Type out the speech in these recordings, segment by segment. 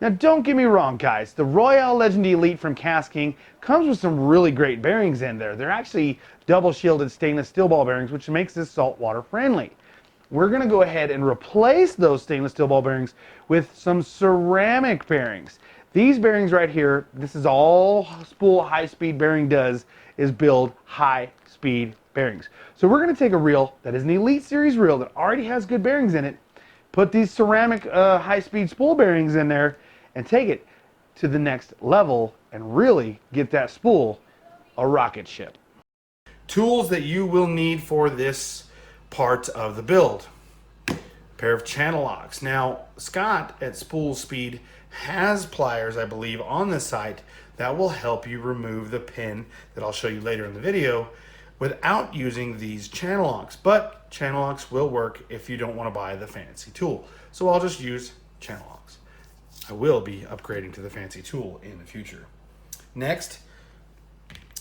Now don't get me wrong guys, the Royale Legend Elite from KastKing comes with some really great bearings in there. They're actually double shielded stainless steel ball bearings, which makes this saltwater friendly. We're going to go ahead and replace those stainless steel ball bearings with some ceramic bearings. These bearings right here, this is all Spool high speed bearing does, is build high speed bearings. So we're going to take a reel that is an Elite Series reel that already has good bearings in it, put these ceramic high speed spool bearings in there, and take it to the next level and really get that spool a rocket ship. Tools that you will need for this part of the build. Pair of channel locks. Now, Scott at Spool Speed has pliers, I believe, on the site that will help you remove the pin that I'll show you later in the video without using these channel locks. But channel locks will work if you don't want to buy the fancy tool. So I'll just use channel locks. I will be upgrading to the fancy tool in the future. Next,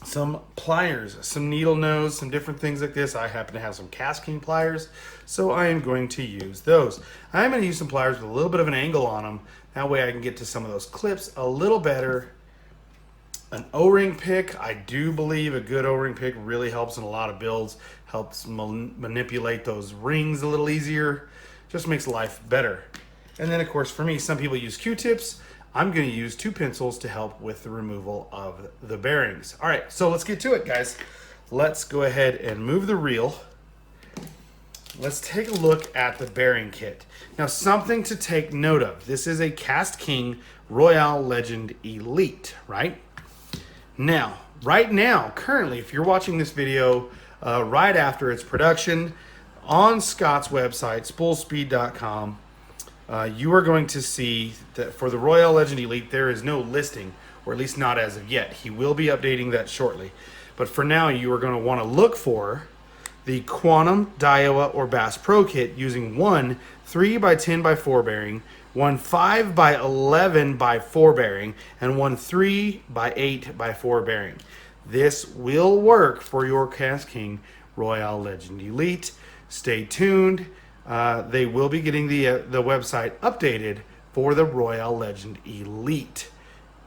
some pliers, some needle nose, some different things like this. I happen to have some KastKing pliers, so I am going to use those. I'm going to use some pliers with a little bit of an angle on them. That way I can get to some of those clips a little better. An O-ring pick. I do believe a good O-ring pick really helps in a lot of builds. Helps manipulate those rings a little easier. Just makes life better. And then of course for me, some people use Q-tips. I'm going to use 2 pencils to help with the removal of the bearings. All right, so let's get to it, guys. Let's go ahead and move the reel. Let's take a look at the bearing kit. Now, something to take note of. This is a KastKing Royale Legend Elite, right? Now, right now, currently, if you're watching this video right after its production on Scott's website, spoolspeed.com, you are going to see that for the Royale Legend Elite, there is no listing, or at least not as of yet. He will be updating that shortly. But for now, you are going to want to look for the Quantum, Daiwa, or Bass Pro Kit using one 3x10x4 bearing, one 5x11x4 bearing, and one 3x8x4 bearing. This will work for your KastKing Royale Legend Elite. Stay tuned. They will be getting the website updated for the Royale Legend Elite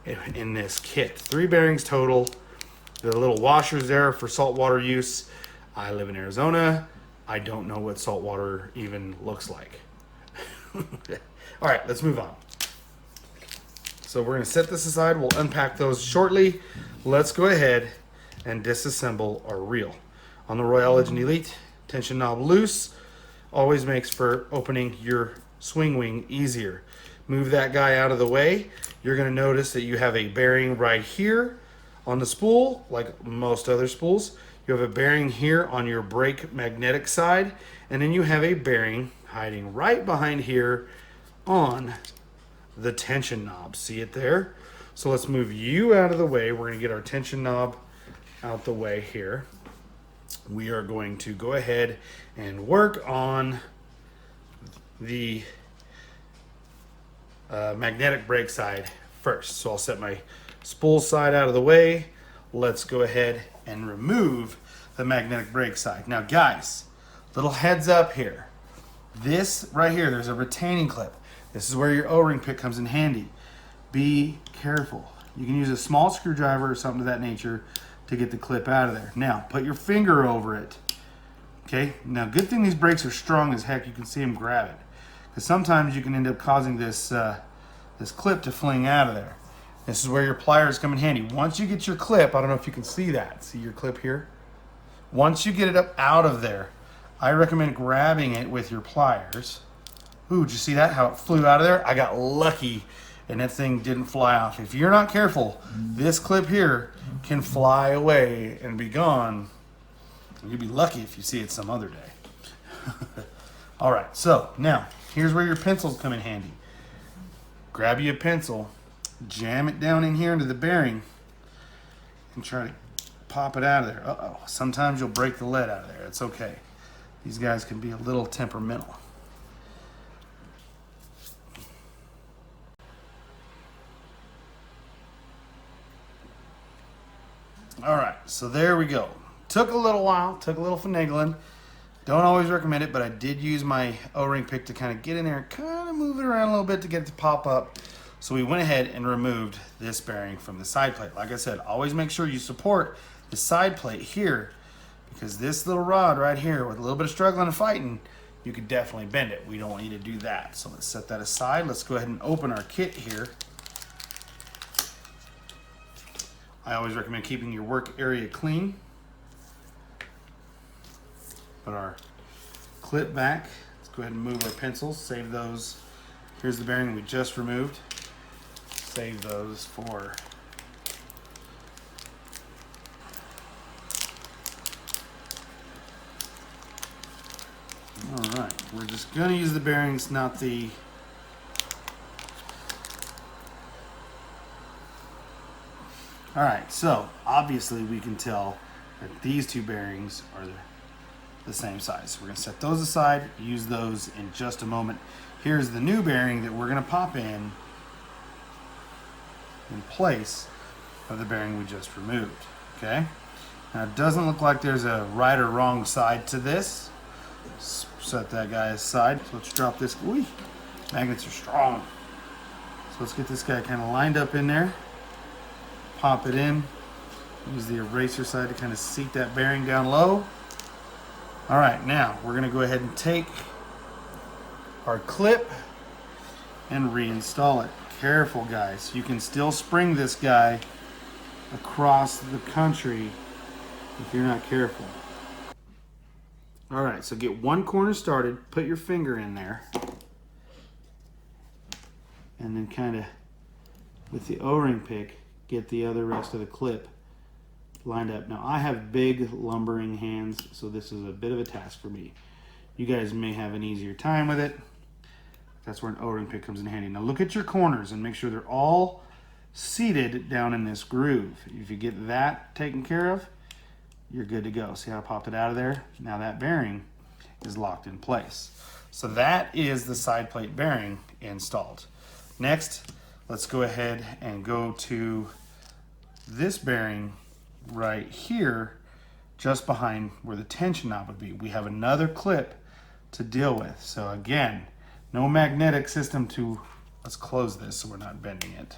in this kit. 3 bearings total. The little washers there for saltwater use. I live in Arizona. I don't know what saltwater even looks like. All right, let's move on. So we're going to set this aside. We'll unpack those shortly. Let's go ahead and disassemble our reel. On the Royale Legend Elite, tension knob loose always makes for opening your swing wing easier. Move that guy out of the way. You're going to notice that you have a bearing right here on the spool, like most other spools. You have a bearing here on your brake magnetic side, and then you have a bearing hiding right behind here on the tension knob. See it there? So let's move you out of the way. We're going to get our tension knob out the way here. We are going to go ahead and work on the magnetic brake side first. So I'll set my spool side out of the way. Let's go ahead and remove the magnetic brake side. Now guys, little heads up here. This right here, there's a retaining clip. This is where your O-ring pick comes in handy. Be careful. You can use a small screwdriver or something of that nature to get the clip out of there. Now, put your finger over it. Okay, now good thing these brakes are strong as heck. You can see them grab it. Because sometimes you can end up causing this, this clip to fling out of there. This is where your pliers come in handy. Once you get your clip, I don't know if you can see that. See your clip here? Once you get it up out of there, I recommend grabbing it with your pliers. Ooh, did you see that? How it flew out of there? I got lucky and that thing didn't fly off. If you're not careful, this clip here can fly away and be gone. You'd be lucky if you see it some other day. All right, so now here's where your pencils come in handy. Grab you a pencil, jam it down in here into the bearing, and try to pop it out of there. Uh-oh, sometimes you'll break the lead out of there. It's okay. These guys can be a little temperamental. All right, so there we go. Took a little while, took a little finagling. Don't always recommend it, but I did use my O-ring pick to kind of get in there and kind of move it around a little bit to get it to pop up. So we went ahead and removed this bearing from the side plate. Like I said, always make sure you support the side plate here, because this little rod right here, with a little bit of struggling and fighting, you could definitely bend it. We don't want you to do that. So let's set that aside. Let's go ahead and open our kit here. I always recommend keeping your work area clean. Put our clip back. Let's go ahead and move our pencils. Save those. Here's the bearing we just removed. Save those for all right. We're just going to use the bearings, not the all right. So obviously we can tell that these two bearings are the same size. We're going to set those aside, use those in just a moment. Here's the new bearing that we're going to pop in place of the bearing we just removed. Okay. Now it doesn't look like there's a right or wrong side to this. Let's set that guy aside. So let's drop this. Ooh, magnets are strong. So let's get this guy kind of lined up in there. Pop it in. Use the eraser side to kind of seat that bearing down low. All right, now we're going to go ahead and take our clip and reinstall it. Careful, guys. You can still spring this guy across the country if you're not careful. All right, so get one corner started, put your finger in there, and then kind of with the O-ring pick, get the other rest of the clip lined up. Now I have big lumbering hands, so this is a bit of a task for me. You guys may have an easier time with it. That's where an O-ring pick comes in handy. Now look at your corners and make sure they're all seated down in this groove. If you get that taken care of, you're good to go. See how I popped it out of there? Now that bearing is locked in place. So that is the side plate bearing installed. Next, let's go ahead and go to this bearing right here, just behind where the tension knob would be. We have another clip to deal with. So again, no magnetic system to, let's close this so we're not bending it,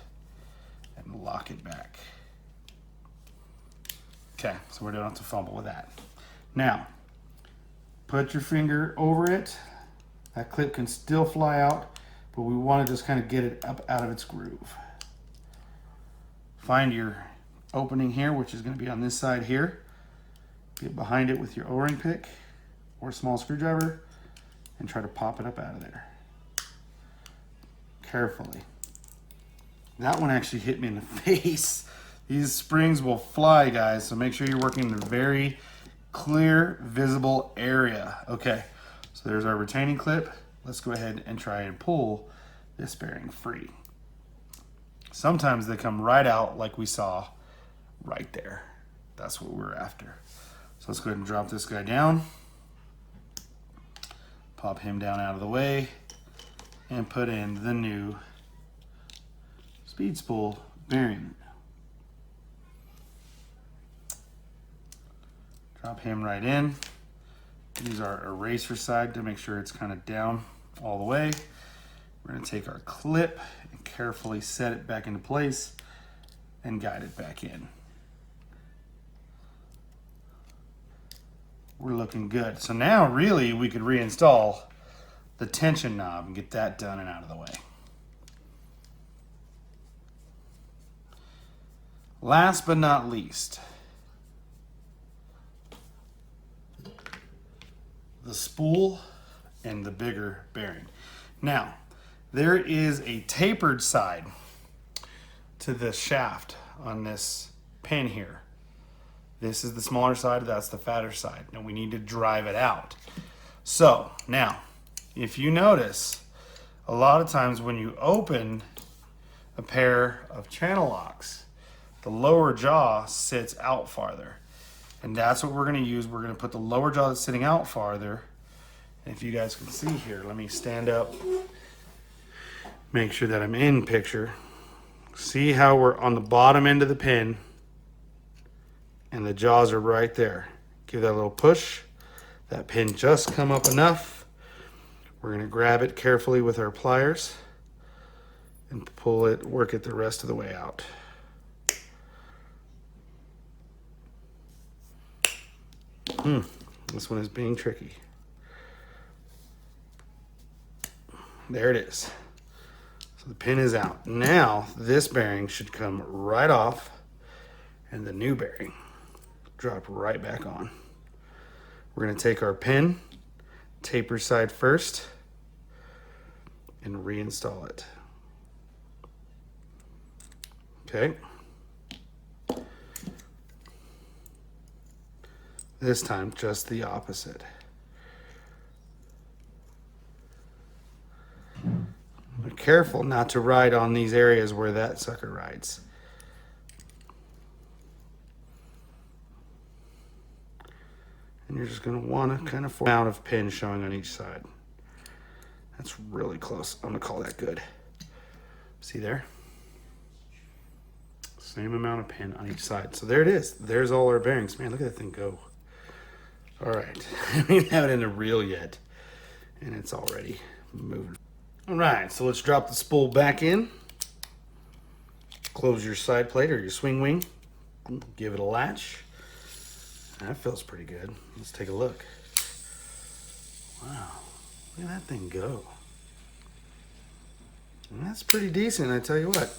and lock it back. Okay, so we don't have to fumble with that. Now, put your finger over it. That clip can still fly out, but we want to just kind of get it up out of its groove. Find your opening here, which is going to be on this side here. Get behind it with your O-ring pick or small screwdriver and try to pop it up out of there. Carefully. That one actually hit me in the face. These springs will fly, guys, so make sure you're working in a very clear, visible area. Okay, so there's our retaining clip. Let's go ahead and try and pull this bearing free. Sometimes they come right out like we saw right there. That's what we're after. So let's go ahead and drop this guy down. Pop him down out of the way and put in the new speed spool bearing. Drop him right in. Use our eraser side to make sure it's kind of down all the way. We're going to take our clip and carefully set it back into place and guide it back in. We're looking good. So now really we could reinstall the tension knob and get that done and out of the way. Last but not least, the spool and the bigger bearing. Now, there is a tapered side to the shaft on this pin here. This is the smaller side, that's the fatter side. Now we need to drive it out. So now, if you notice, a lot of times when you open a pair of channel locks, the lower jaw sits out farther. And that's what we're gonna use. We're gonna put the lower jaw that's sitting out farther. And if you guys can see here, let me stand up, make sure that I'm in picture. See how we're on the bottom end of the pin and the jaws are right there. Give that a little push. That pin just come up enough. We're gonna grab it carefully with our pliers and pull it, work it the rest of the way out. This one is being tricky. There it is. So the pin is out. Now this bearing should come right off and the new bearing drop right back on. We're going to take our pin, taper side first, and reinstall it. Okay. This time, just the opposite. Be careful not to ride on these areas where that sucker rides. And you're just going to want to kind of form amount of pin showing on each side. That's really close. I'm going to call that good. See there? Same amount of pin on each side. So there it is. There's all our bearings. Man, look at that thing go. All right. We don't have it in a reel yet. And it's already moving. All right. So let's drop the spool back in. Close your side plate or your swing wing. Give it a latch. That feels pretty good. Let's take a look. Wow. Look at that thing go. And that's pretty decent, I tell you what.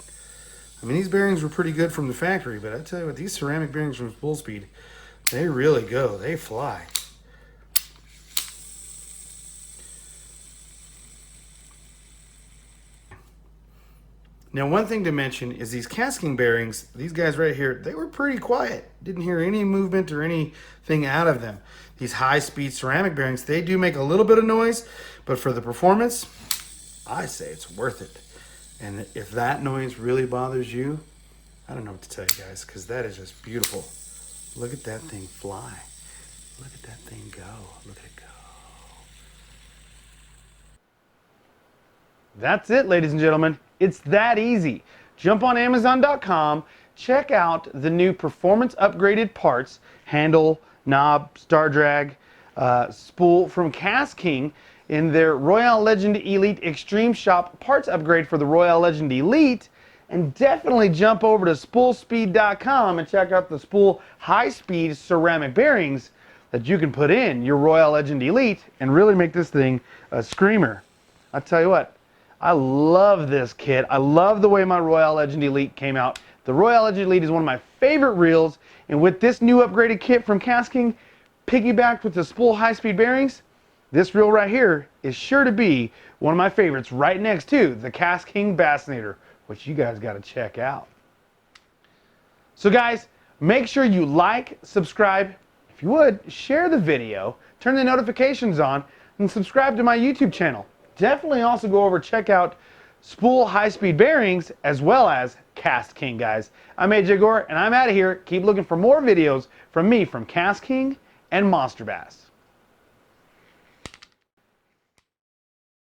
I mean, these bearings were pretty good from the factory, but I tell you what, these ceramic bearings from Spool Speed, they really go. They fly. Now, one thing to mention is these KastKing bearings, these guys right here, they were pretty quiet. Didn't hear any movement or anything out of them. These high-speed ceramic bearings, they do make a little bit of noise, but for the performance, I say it's worth it. And if that noise really bothers you, I don't know what to tell you guys, because that is just beautiful. Look at that thing fly. Look at that thing go. Look at it go. That's it, ladies and gentlemen. It's that easy. Jump on Amazon.com, check out the new performance upgraded parts, handle, knob, star drag, spool from KastKing in their Royale Legend Elite Extreme Shop parts upgrade for the Royale Legend Elite. And definitely jump over to SpoolSpeed.com and check out the Spool high-speed ceramic bearings that you can put in your Royale Legend Elite and really make this thing a screamer. I'll tell you what, I love this kit. I love the way my Royale Legend Elite came out. The Royale Legend Elite is one of my favorite reels, and with this new upgraded kit from KastKing, piggybacked with the Spool high-speed bearings, this reel right here is sure to be one of my favorites right next to the KastKing Bassinator, which you guys got to check out. So guys, make sure you like, subscribe, if you would, share the video, turn the notifications on, and subscribe to my YouTube channel. Definitely also go over check out Spool high-speed bearings as well as KastKing, guys. I'm AJ Gore, and I'm out of here. Keep looking for more videos from me from KastKing and Monster Bass.